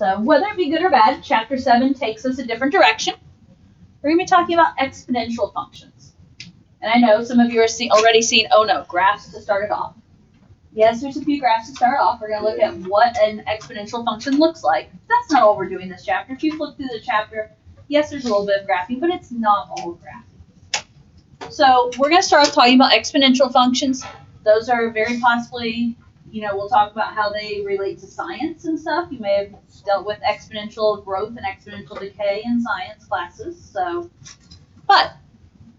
So whether it be good or bad, Chapter 7 takes us a different direction. We're going to be talking about exponential functions. And I know some of you are already seeing, oh no, graphs to start it off. Yes, there's a few graphs to start off. We're going to look at what an exponential function looks like. That's not all we're doing this chapter. If you flip through the chapter, yes, there's a little bit of graphing, but it's not all graphing. So we're going to start off talking about exponential functions. Those are very possibly, we'll talk about how they relate to science and stuff. You may have dealt with exponential growth and exponential decay in science classes. But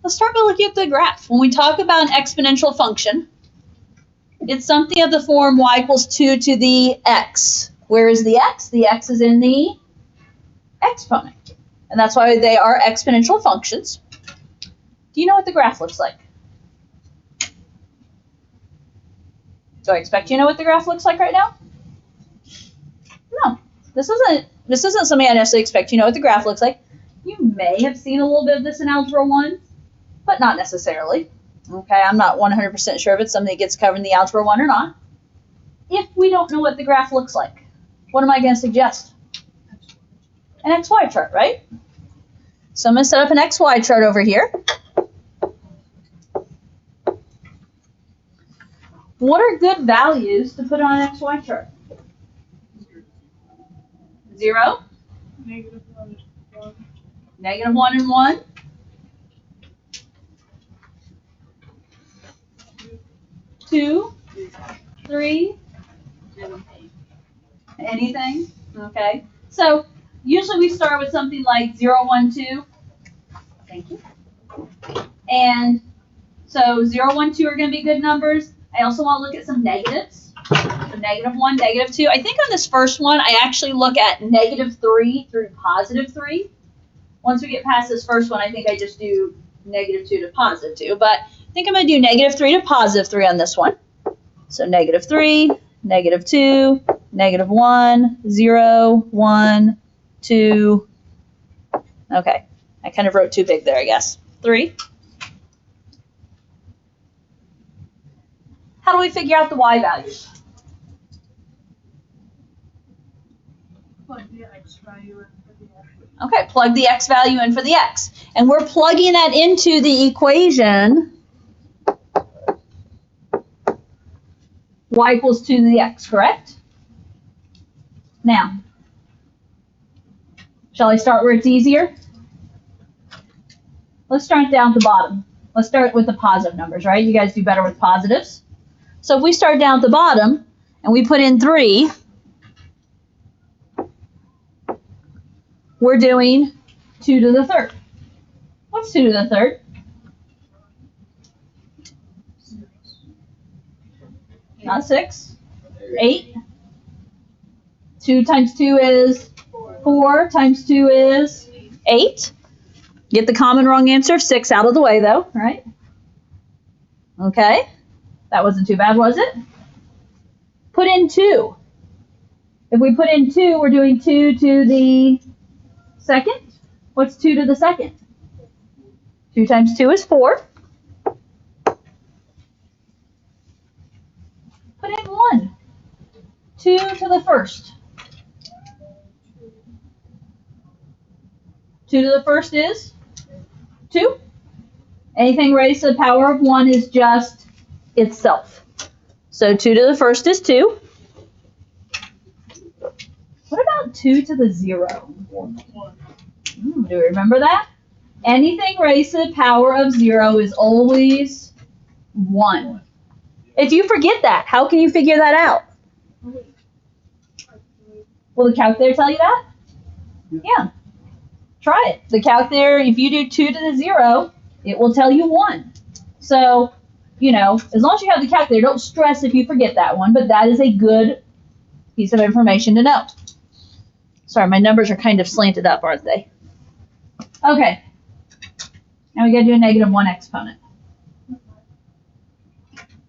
let's start by looking at the graph. When we talk about an exponential function, it's something of the form y equals 2 to the x. Where is the x? The x is in the exponent. And that's why they are exponential functions. Do you know what the graph looks like? Do I expect you to know what the graph looks like right now? No. This isn't something I necessarily expect you to know what the graph looks like. You may have seen a little bit of this in Algebra 1, but not necessarily. Okay, I'm not 100% sure if it's something that gets covered in the Algebra 1 or not. If we don't know what the graph looks like, what am I going to suggest? An XY chart, right? So I'm going to set up an XY chart over here. What are good values to put on an XY chart? 0? -1. -1 and 1. 2, 3, anything? Okay. So usually we start with something like 0, 1, 2. Thank you. And so 0, 1, 2 are going to be good numbers. I also want to look at some negatives. So -1, -2. I think on this first one, I actually look at -3 through +3. Once we get past this first one, I think I just do -2 to +2. But I think I'm going to do -3 to +3 on this one. So -3, -2, -1, 0, 1, 2. Okay. I kind of wrote too big there, I guess. 3. How do we figure out the y values? Plug the x value in for the x. Okay, plug the x value in for the x. And we're plugging that into the equation y equals 2 to the x, correct? Now, shall I start where it's easier? Let's start down at the bottom. Let's start with the positive numbers, right? You guys do better with positives. So if we start down at the bottom and we put in 3, we're doing 2 to the third. What's 2 to the third? 6. 8. 2 times 2 is 4 times 2 is 8. Get the common wrong answer, 6 out of the way though, right? Okay. That wasn't too bad, was it? Put in 2. If we put in 2, we're doing 2 to the second. What's 2 to the second? 2 times 2 is 4. Put in 1. 2 to the first. 2 to the first is 2. Anything raised to the power of 1 is just itself. So 2 to the first is 2. What about 2 to the 0? 1. Do we remember that? Anything raised to the power of 0 is always 1. If you forget that, how can you figure that out? Will the calculator tell you that? Yeah. Try it. The calculator, if you do 2 to the 0, it will tell you 1. So, as long as you have the calculator, don't stress if you forget that one, but that is a good piece of information to know. Sorry, my numbers are kind of slanted up, aren't they? Okay. Now we got to do a -1 exponent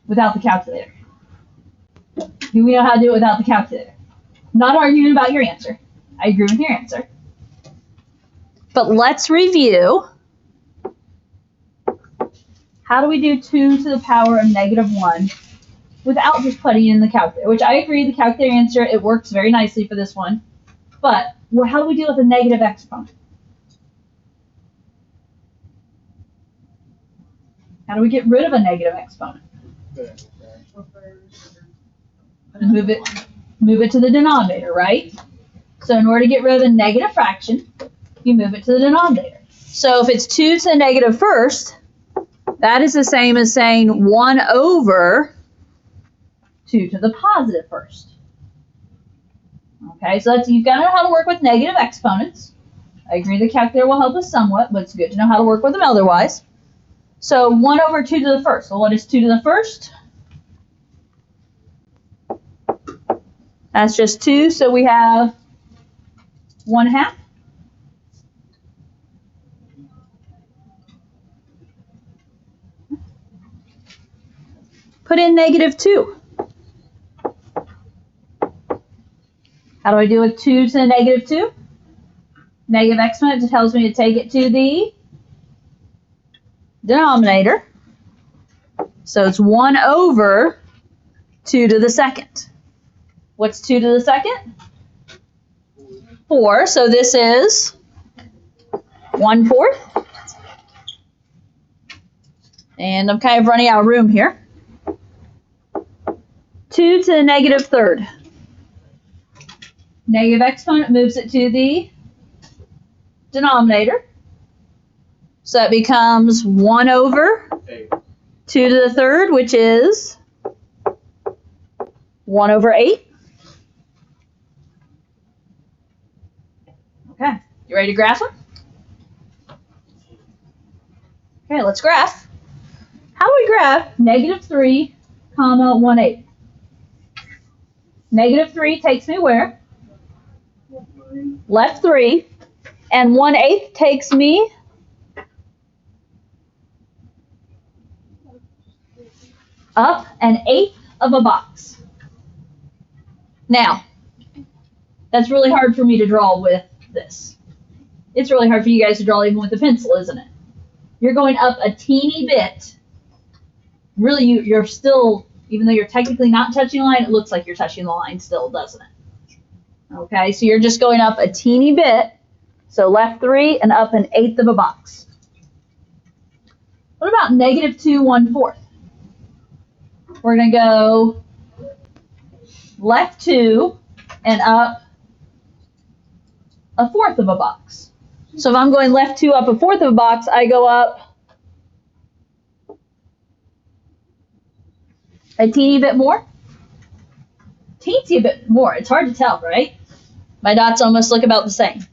without the calculator. Do we know how to do it without the calculator? Not arguing about your answer. I agree with your answer. But let's review. How do we do 2 to the power of -1 without just putting in the calculator? Which I agree, the calculator answer, it works very nicely for this one. But how do we deal with a negative exponent? How do we get rid of a negative exponent? Move it to the denominator, right? So in order to get rid of a negative fraction, you move it to the denominator. So if it's 2 to the negative first, that is the same as saying 1 over 2 to the positive first. Okay, so you've got to know how to work with negative exponents. I agree the calculator will help us somewhat, but it's good to know how to work with them otherwise. So 1 over 2 to the first. Well, what is 2 to the first? That's just 2, so we have 1/2. Put in -2. How do I deal with 2 to the -2? Negative exponent tells me to take it to the denominator. So it's 1 over 2 to the second. What's 2 to the second? 4. So this is 1/4. And I'm kind of running out of room here. 2 to the -3rd. Negative exponent moves it to the denominator. So that becomes 1 over 2 to the 3rd, which is 1 over 8. Okay, you ready to graph them? Okay, let's graph. How do we graph -3, 1/8? -3 takes me where? Left 3. And 1/8 takes me up 1/8 of a box. Now, that's really hard for me to draw with this. It's really hard for you guys to draw even with a pencil, isn't it? You're going up a teeny bit. Really, you're still, even though you're technically not touching the line, it looks like you're touching the line still, doesn't it? Okay, so you're just going up a teeny bit. So left 3 and up 1/8 of a box. What about -2 1/4? We're going to go left 2 and up 1/4 of a box. So if I'm going left 2 up 1/4 of a box, I go up a teeny bit more. Teensy bit more. It's hard to tell, right? My dots almost look about the same.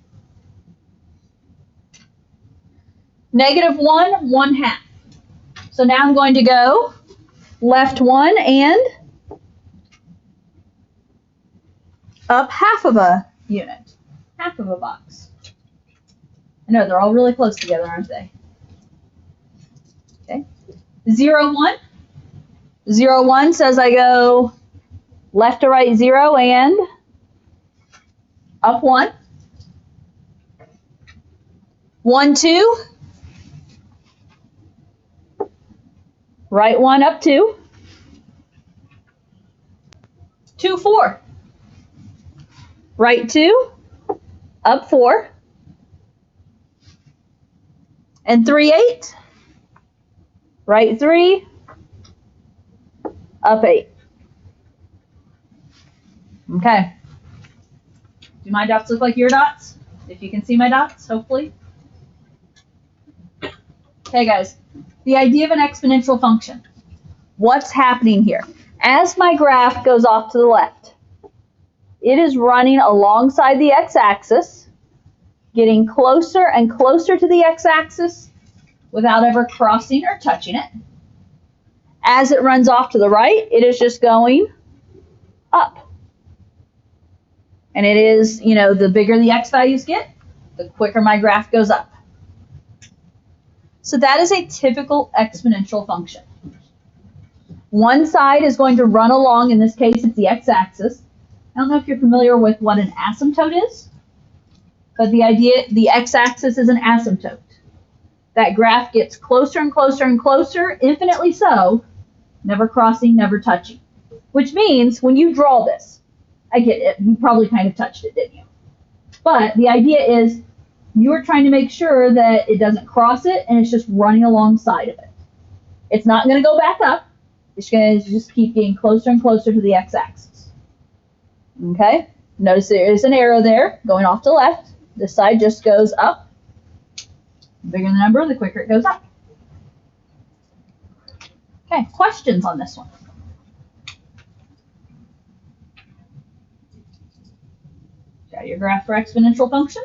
-1, 1/2. So now I'm going to go left 1 and up 1/2 of a unit. 1/2 of a box. I know, they're all really close together, aren't they? Okay. 0, 1. 0, 1 says I go left to right 0 and up 1. 1, 2. Right 1, up 2. 2, 4. Right 2, up 4. And 3, 8. Right 3, up 8. Okay. Do my dots look like your dots? If you can see my dots, hopefully. Okay, guys. The idea of an exponential function. What's happening here? As my graph goes off to the left, it is running alongside the x-axis, getting closer and closer to the x-axis without ever crossing or touching it. As it runs off to the right, it is just going up. And it is, you know, the bigger the x values get, the quicker my graph goes up. So that is a typical exponential function. One side is going to run along, in this case it's the x-axis. I don't know if you're familiar with what an asymptote is, but the x-axis is an asymptote. That graph gets closer and closer and closer, infinitely so, never crossing, never touching. Which means when you draw this, I get it, you probably kind of touched it, didn't you? But the idea is you're trying to make sure that it doesn't cross it and it's just running alongside of it. It's not going to go back up. It's going to just keep getting closer and closer to the x-axis. Okay? Notice there is an arrow there going off to the left. This side just goes up. The bigger the number, the quicker it goes up. Okay, questions on this one? Got your graph for exponential function?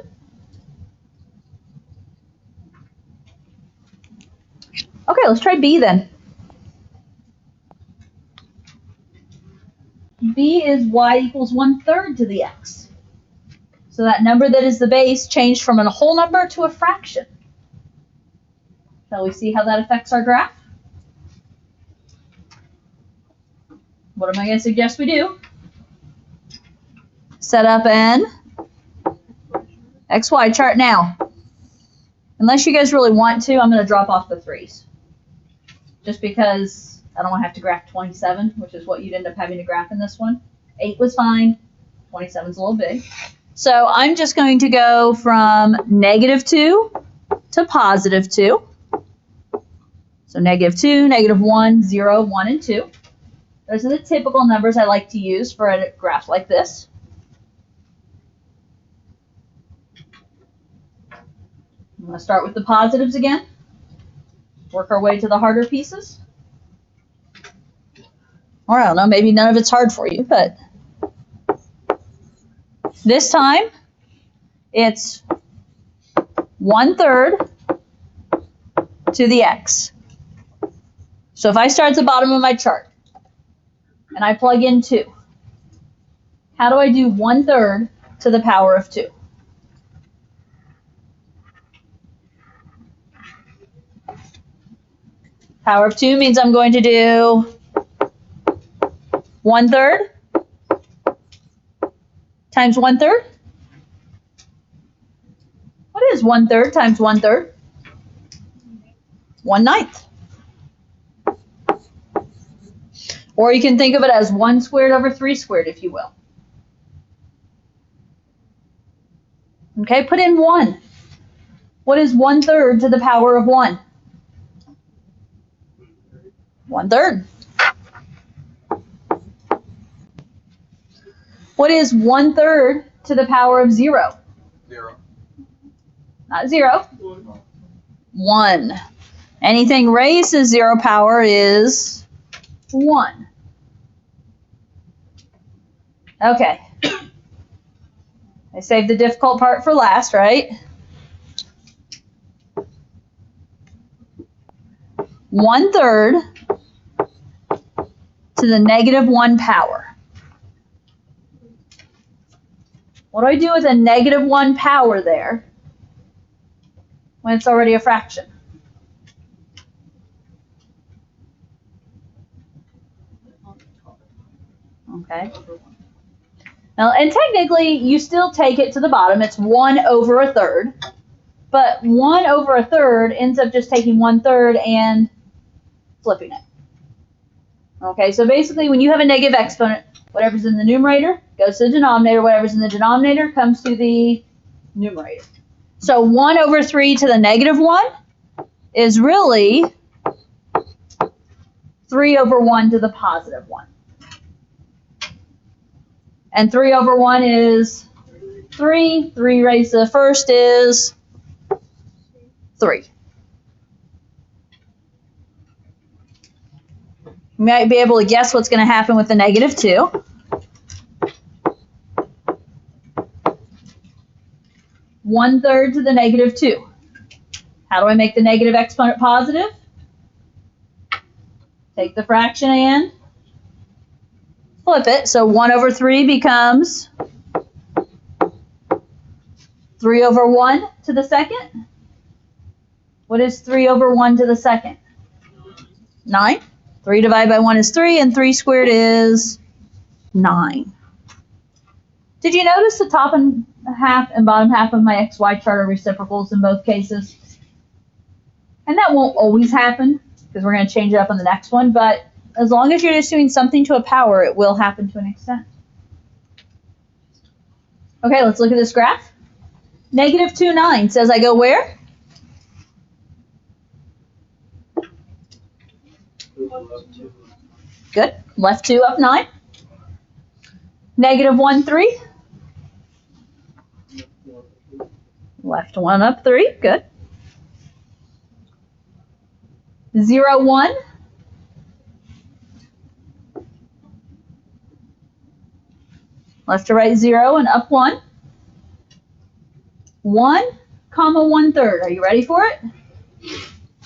Okay, let's try B then. B is y equals 1/3 to the x. So that number that is the base changed from a whole number to a fraction. Shall we see how that affects our graph? What am I going to suggest we do? Set up an XY chart now. Unless you guys really want to, I'm going to drop off the 3's. Just because I don't want to have to graph 27, which is what you'd end up having to graph in this one. 8 was fine. 27's a little big. So I'm just going to go from -2 to +2. So -2, -1, 0, 1, and 2. Those are the typical numbers I like to use for a graph like this. I'm going to start with the positives again. Work our way to the harder pieces. Or I don't know, maybe none of it's hard for you, but this time it's 1/3 to the x. So if I start at the bottom of my chart and I plug in 2, how do I do 1/3 to the power of 2? Power of 2 means I'm going to do 1/3 times 1/3. What is 1/3 times 1/3? 1/9. Or you can think of it as 1 squared over 3 squared, if you will. Okay, put in 1. What is 1/3 to the power of 1? 1/3. What is 1/3 to the power of 0? 0. Not 0. 1. Anything raised to 0 power is 1. Okay. I saved the difficult part for last, right? 1/3 to the -1 power. What do I do with a -1 power there when it's already a fraction? Okay. Now, and technically, you still take it to the bottom. It's 1/3. But 1/3 ends up just taking 1/3 and flipping it. Okay, so basically, when you have a negative exponent, whatever's in the numerator goes to the denominator. Whatever's in the denominator comes to the numerator. So 1/3 to the -1 is really 3/1 to the +1. And 3/1 is 3. 3 raised to the first is 3. You might be able to guess what's going to happen with the -2. One-third to the -2. How do I make the negative exponent positive? Take the fraction and flip it. So 1/3 becomes 3/1 to the second. What is 3/1 to the second? 9. 3 divided by 1 is 3, and 3 squared is 9. Did you notice the top and half and bottom half of my XY chart are reciprocals in both cases? And that won't always happen, because we're going to change it up on the next one, but as long as you're just doing something to a power, it will happen to an extent. Okay, let's look at this graph. Negative 2, 9 says I go where? Good. Left 2 up 9. Negative 1, 3. Left 1 up 3. Good. 0, 1. Left to right 0 and up 1. 1, comma 1/3. Are you ready for it?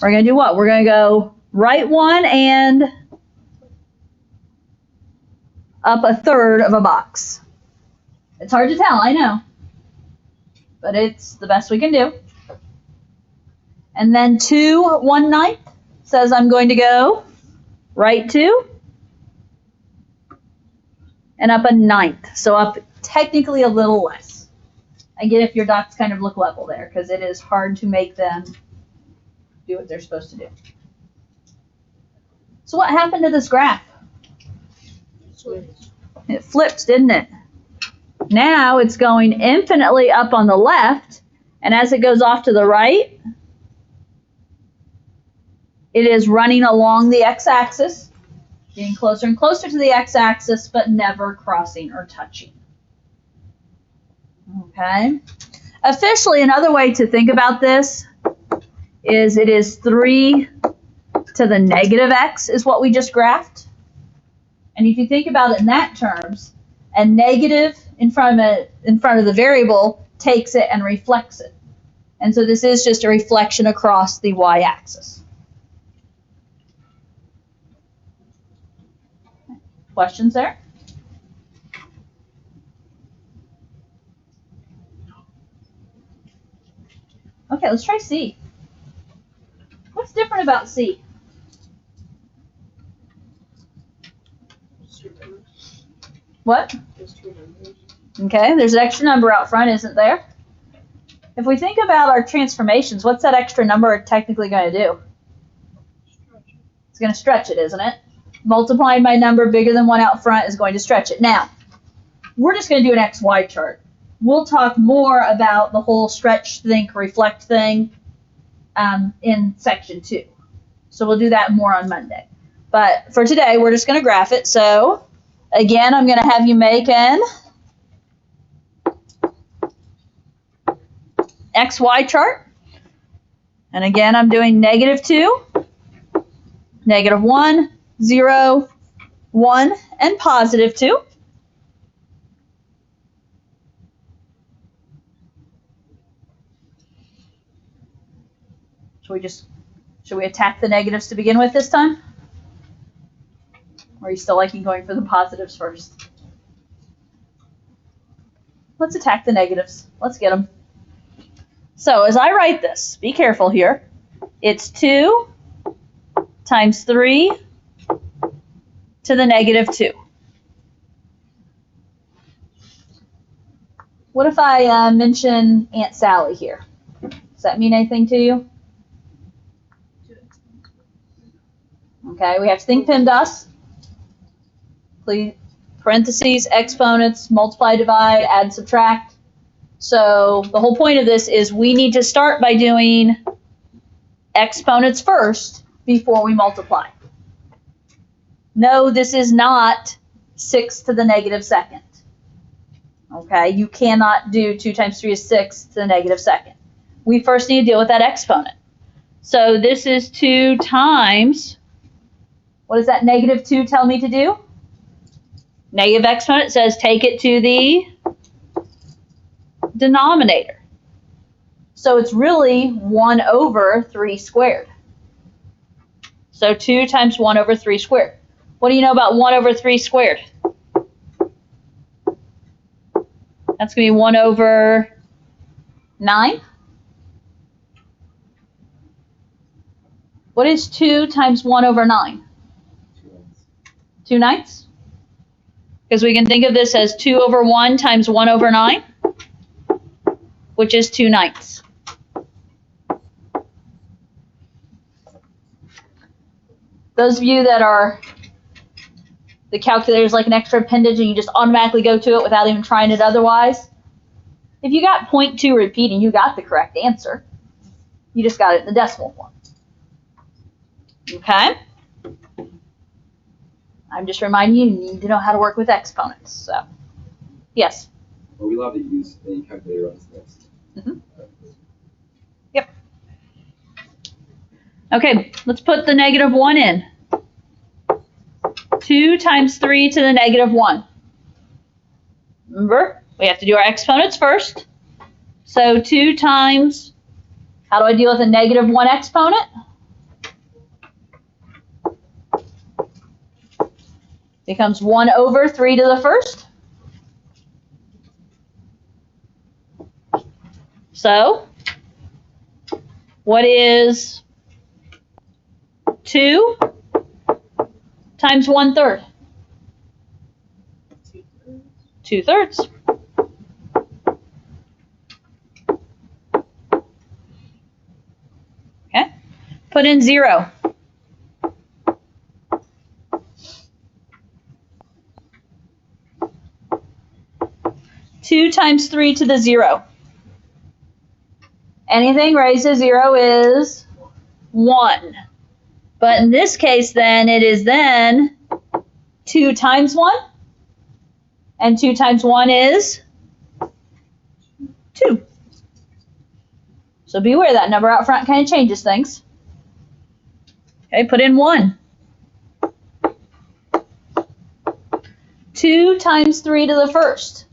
We're going to do what? We're going to go right 1 and up 1/3 of a box. It's hard to tell, I know. But it's the best we can do. And then 2, 1/9 says I'm going to go right 2 and up 1/9. So up technically a little less. Again, if your dots kind of look level there, because it is hard to make them do what they're supposed to do. So what happened to this graph? It flipped, didn't it? Now it's going infinitely up on the left, and as it goes off to the right, it is running along the x-axis, getting closer and closer to the x-axis, but never crossing or touching. Okay. Officially, another way to think about this is it is 3 to the negative x is what we just graphed. And if you think about it in that terms, a negative in front of the variable takes it and reflects it. And so this is just a reflection across the y-axis. Questions there? Okay, let's try C. What's different about C? What? Okay, there's an extra number out front, isn't there? If we think about our transformations, what's that extra number technically going to do? It's going to stretch it, isn't it? Multiplying by a number bigger than 1 out front is going to stretch it. Now, we're just going to do an XY chart. We'll talk more about the whole stretch, think, reflect thing in section 2. So we'll do that more on Monday. But for today, we're just going to graph it. So again, I'm going to have you make an XY chart. And again, I'm doing negative 2, negative 1, 0, 1, and positive 2. Should we attack the negatives to begin with this time? Or are you still liking going for the positives first? Let's attack the negatives. Let's get them. So as I write this, be careful here. It's 2 times 3 to the negative 2. What if I mention Aunt Sally here? Does that mean anything to you? Okay, we have to think PEMDAS. Please, parentheses, exponents, multiply, divide, add, subtract. So the whole point of this is we need to start by doing exponents first before we multiply. No, this is not 6 to the negative second. Okay, you cannot do 2 times 3 is 6 to the negative second. We first need to deal with that exponent. So this is 2 times, what does that negative 2 tell me to do? Negative exponent says take it to the denominator. So it's really 1 over 3 squared. So 2 times 1 over 3 squared. What do you know about 1 over 3 squared? That's going to be 1 over 9. What is 2 times 1 over 9? 2/9? Because we can think of this as 2 over 1 times 1 over 9, which is 2/9. Those of you that are, the calculator is like an extra appendage and you just automatically go to it without even trying it otherwise, If you got 0.2 repeating, you got the correct answer. You just got it in the decimal form. Okay? I'm just reminding you, you need to know how to work with exponents. So, yes? Are we allowed to use any calculator on this next? Mm-hmm. Yep. Okay, let's put the -1 in. 2 times 3 to the -1. Remember, we have to do our exponents first. So 2 times, how do I deal with a -1 exponent? Becomes 1 over 3 to the first. So, what is 2 times 1/3? 2/3. Okay, put in 0. Two times 3 to the 0. Anything raised to 0 is 1. But in this case, then, it is then 2 times 1. And 2 times 1 is 2. So be aware that number out front kind of changes things. Okay, put in 1. 2 times 3 to the first.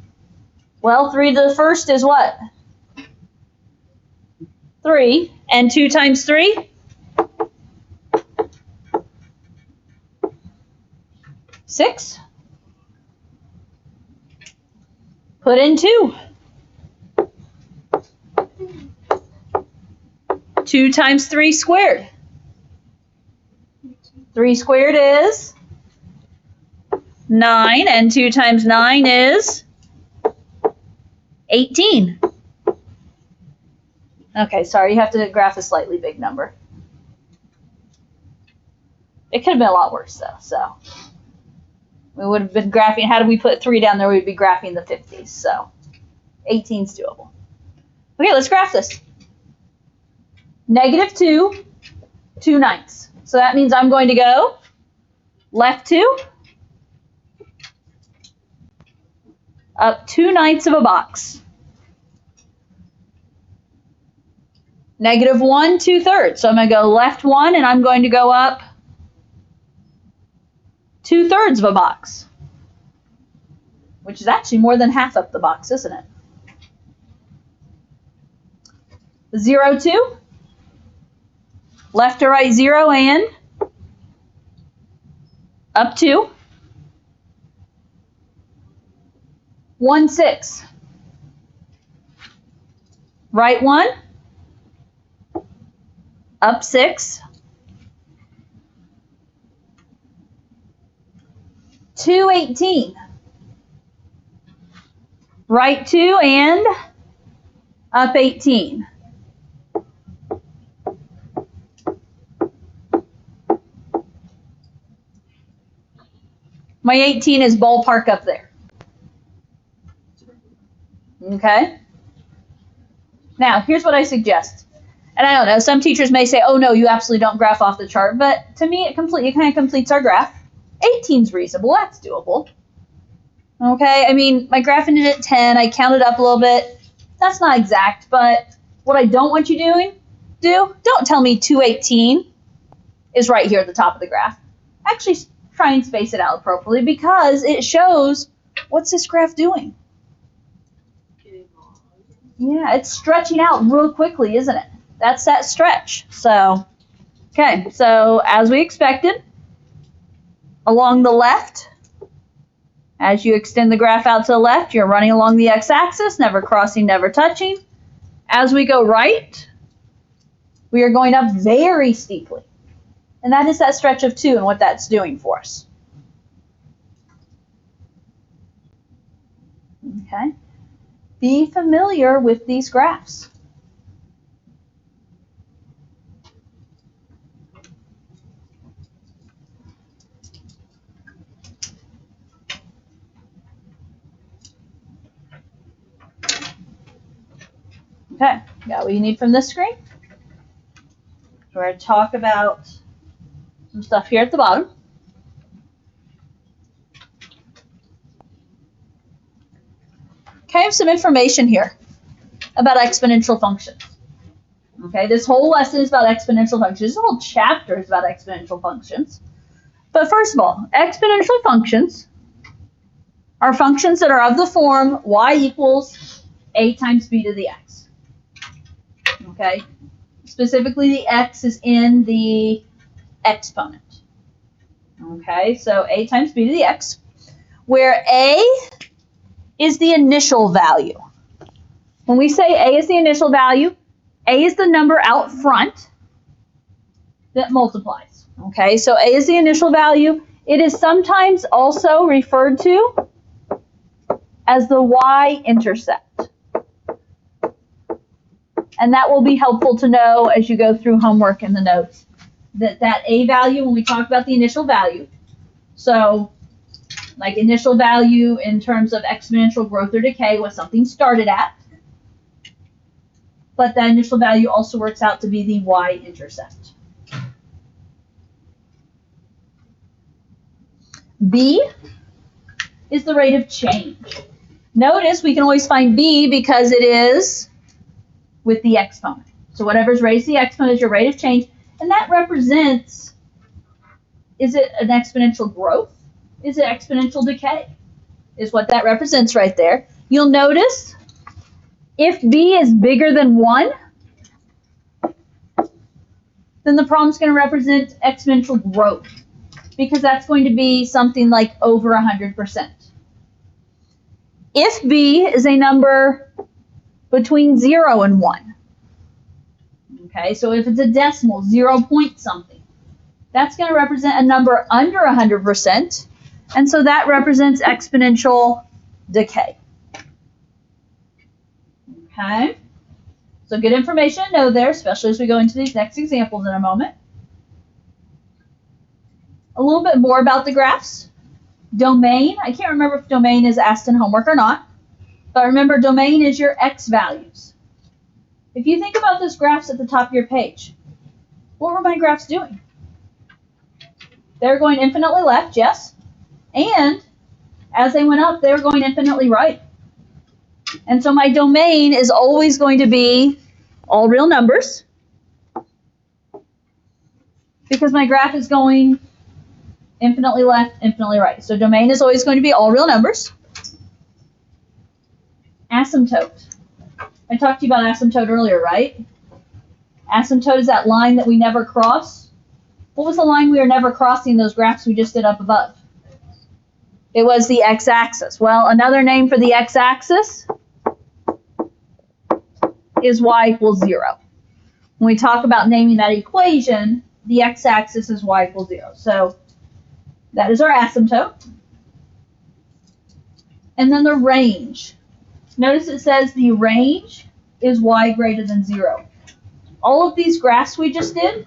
Well, 3 to the first is what? 3. And 2 times 3? 6. Put in 2. 2 times 3 squared. 3 squared is 9, and 2 times 9 is 18. Okay, sorry, you have to graph a slightly big number. It could have been a lot worse, though, so. We would have been graphing, how did we put 3 down there? We'd be graphing the 50s, so 18's doable. Okay, let's graph this. -2, 2/9. So that means I'm going to go left 2, up 2/9 of a box. -1, 2/3. So I'm going to go left 1, and I'm going to go up 2/3 of a box, which is actually more than half up the box, isn't it? 0, 2. Left to right 0 and up 2. 1, 6. Right 1. Up 6. 2, 18. Right 2 and up 18. My 18 is ballpark up there. Okay? Now, here's what I suggest. And I don't know, some teachers may say, oh no, you absolutely don't graph off the chart, but to me it kind of completes our graph. 18's reasonable, that's doable. Okay, I mean, my graph ended at 10, I counted up a little bit. That's not exact, but what I don't want you don't tell me 218 is right here at the top of the graph. Actually, try and space it out appropriately because it shows what's this graph doing. Yeah, it's stretching out real quickly, isn't it? That's that stretch. So, okay, so as we expected, along the left, as you extend the graph out to the left, you're running along the x-axis, never crossing, never touching. As we go right, we are going up very steeply. And that is that stretch of 2 and what that's doing for us. Okay. Be familiar with these graphs. Okay, got what you need from this screen. We're going to talk about some stuff here at the bottom. Okay, I have some information here about exponential functions. Okay, this whole lesson is about exponential functions. This whole chapter is about exponential functions. But first of all, exponential functions are functions that are of the form y equals a times b to the x. Okay, specifically the x is in the exponent. Okay, so a times b to the x, where a is the initial value. When we say a is the initial value, a is the number out front that multiplies. Okay, so a is the initial value. It is sometimes also referred to as the y-intercept. And that will be helpful to know as you go through homework in the notes. That a value, when we talk about the initial value, so like initial value in terms of exponential growth or decay was something started at. But that initial value also works out to be the y-intercept. B is the rate of change. Notice we can always find b because it is with the exponent. So whatever's raised to the exponent is your rate of change. And that represents, is it an exponential growth? Is it exponential decay? Is what that represents right there. You'll notice if b is bigger than 1, then the problem's going to represent exponential growth because that's going to be something like over 100%. If b is a number between 0 and 1, okay, so if it's a decimal, 0 point something, that's going to represent a number under 100%, and so that represents exponential decay. Okay, so good information to know there, especially as we go into these next examples in a moment. A little bit more about the graphs. Domain, I can't remember if domain is asked in homework or not, but remember domain is your x values. If you think about those graphs at the top of your page, what were my graphs doing? They're going infinitely left, yes, and as they went up, they were going infinitely right. And so my domain is always going to be all real numbers because my graph is going infinitely left, infinitely right. So domain is always going to be all real numbers. Asymptote. I talked to you about asymptote earlier, right? Asymptote is that line that we never cross. What was the line we were never crossing, those graphs we just did up above? It was the x-axis. Well, another name for the x-axis is y equals 0. When we talk about naming that equation, the x-axis is y equals 0. So that is our asymptote. And then the range. Notice it says the range is y greater than 0. All of these graphs we just did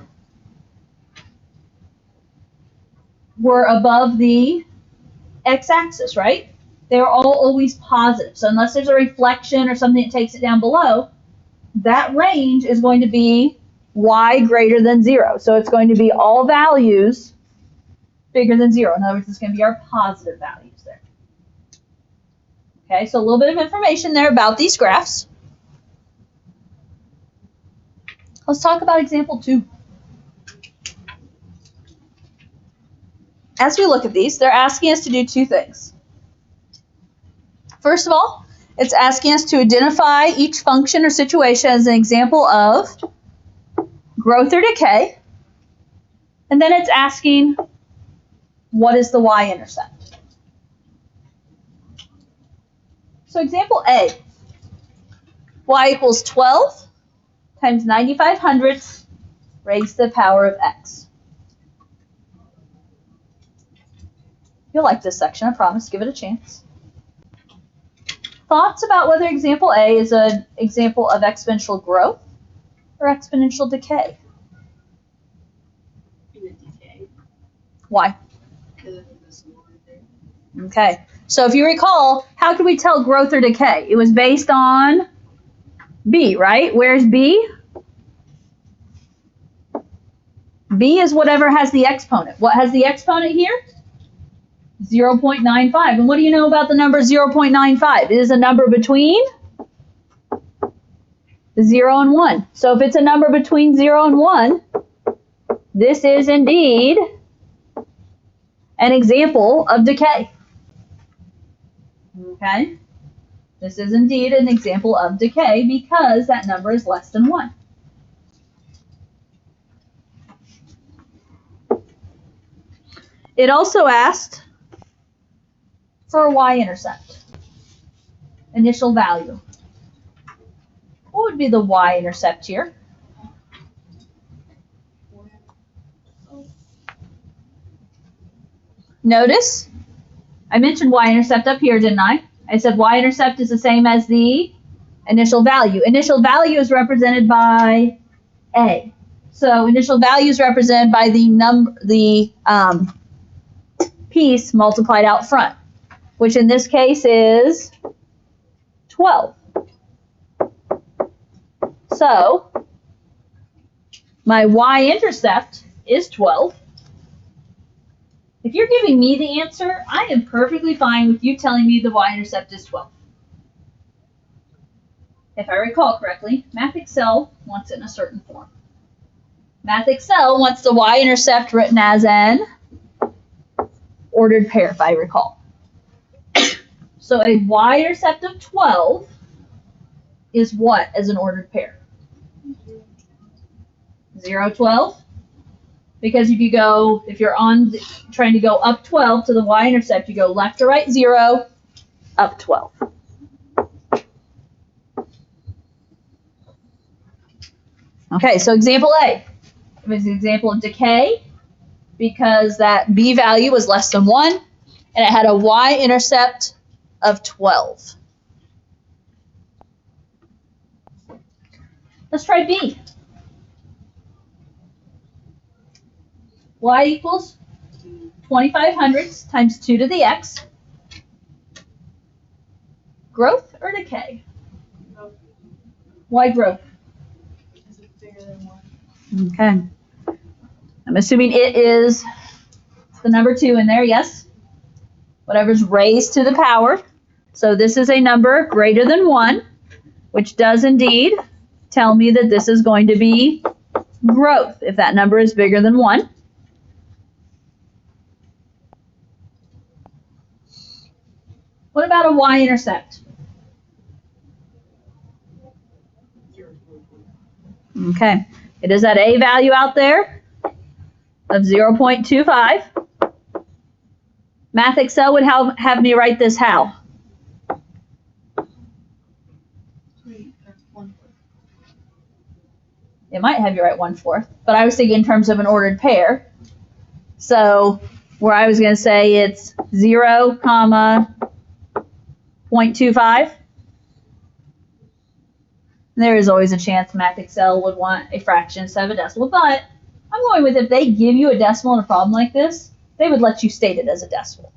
were above the x-axis, right? They're all always positive. So unless there's a reflection or something that takes it down below, that range is going to be y greater than 0. So it's going to be all values bigger than 0. In other words, it's going to be our positive values there. Okay, so a little bit of information there about these graphs. Let's talk about example 2. As we look at these, they're asking us to do two things. First of all, it's asking us to identify each function or situation as an example of growth or decay. And then it's asking, what is the y-intercept? So example A, y equals 12 times 95 hundredths raised to the power of x. You'll like this section, I promise. Give it a chance. Thoughts about whether example A is an example of exponential growth or exponential decay? Decay. Why? Because of the decimal right there. Okay. So if you recall, how could we tell growth or decay? It was based on B, right? Where's B? B is whatever has the exponent. What has the exponent here? 0.95. And what do you know about the number 0.95? It is a number between 0 and 1. So if it's a number between 0 and 1, this is indeed an example of decay. Okay? This is indeed an example of decay because that number is less than 1. It also asked for a y-intercept, initial value. What would be the y-intercept here? Notice, I mentioned y-intercept up here, didn't I? I said y-intercept is the same as the initial value. Initial value is represented by A. So initial value is represented by the piece multiplied out front, which in this case is 12. So my y-intercept is 12. If you're giving me the answer, I am perfectly fine with you telling me the y-intercept is 12. If I recall correctly, MathExcel wants it in a certain form. MathExcel wants the y-intercept written as an ordered pair, if I recall. So a y-intercept of 12 is what as an ordered pair? 0, 12? Because if you're trying to go up 12 to the y-intercept, you go left to right 0, up 12. Okay, so example A. It was an example of decay because that B value was less than 1 and it had a y-intercept of 12. Let's try B. Y equals 25 hundredths times 2 to the x. Growth or decay? Growth. Why growth? Because it's bigger than 1. Okay. I'm assuming it is the number 2 in there, yes? Whatever's raised to the power. So this is a number greater than 1, which does indeed tell me that this is going to be growth if that number is bigger than 1. What about a y-intercept? Okay, it is that A value out there of 0.25. MathExcel would have me write this how? It might have you write 1/4, but I was thinking in terms of an ordered pair. So where I was going to say it's 0, 0.25. There is always a chance MathExcel would want a fraction instead of a decimal, but I'm going with if they give you a decimal in a problem like this, they would let you state it as a decimal.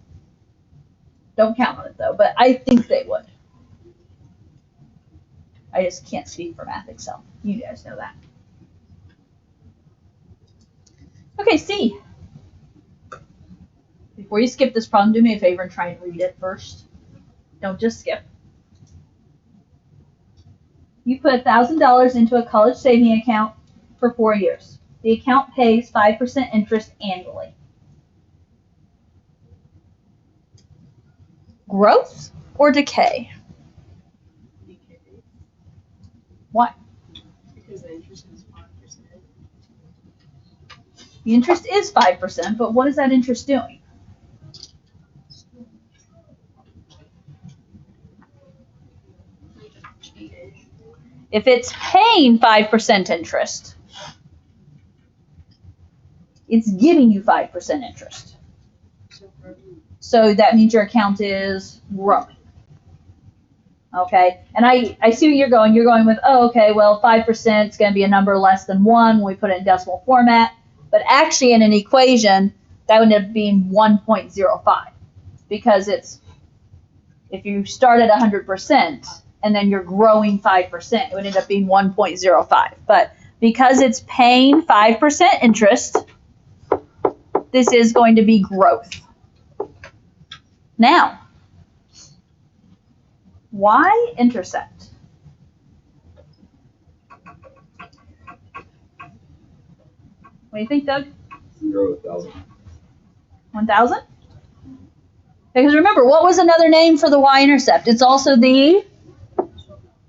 Don't count on it though, but I think they would. I just can't speak for MathExcel. You guys know that. Okay, C. Before you skip this problem, do me a favor and try and read it first. Don't just skip. You put $1,000 into a college saving account for 4 years. The account pays 5% interest annually. Growth or decay? Decay. Why? Because the interest is 5%. The interest is 5%, but what is that interest doing? If it's paying 5% interest, it's giving you 5% interest. So that means your account is growing. Okay, and I see where you're going. You're going with, oh, okay, well, 5% is going to be a number less than 1 when we put it in decimal format. But actually in an equation, that would end up being 1.05 because if you start at 100%, and then you're growing 5%. It would end up being 1.05. But because it's paying 5% interest, this is going to be growth. Now, why intercept? What do you think, Doug? 0, 1,000. 1,000? Because remember, what was another name for the y-intercept? It's also the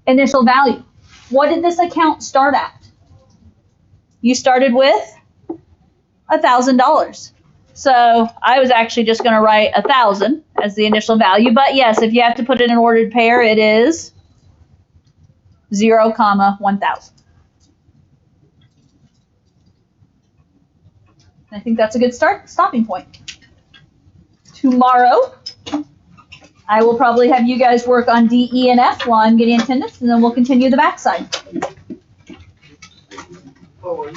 initial value. What did this account start at? You started with $1,000. So I was actually just going to write 1,000 as the initial value. But yes, if you have to put it in ordered pair, it is 0, 1,000. I think that's a good stopping point. Tomorrow, I will probably have you guys work on D, E, and F while I'm getting attendance, and then we'll continue the backside. Oh,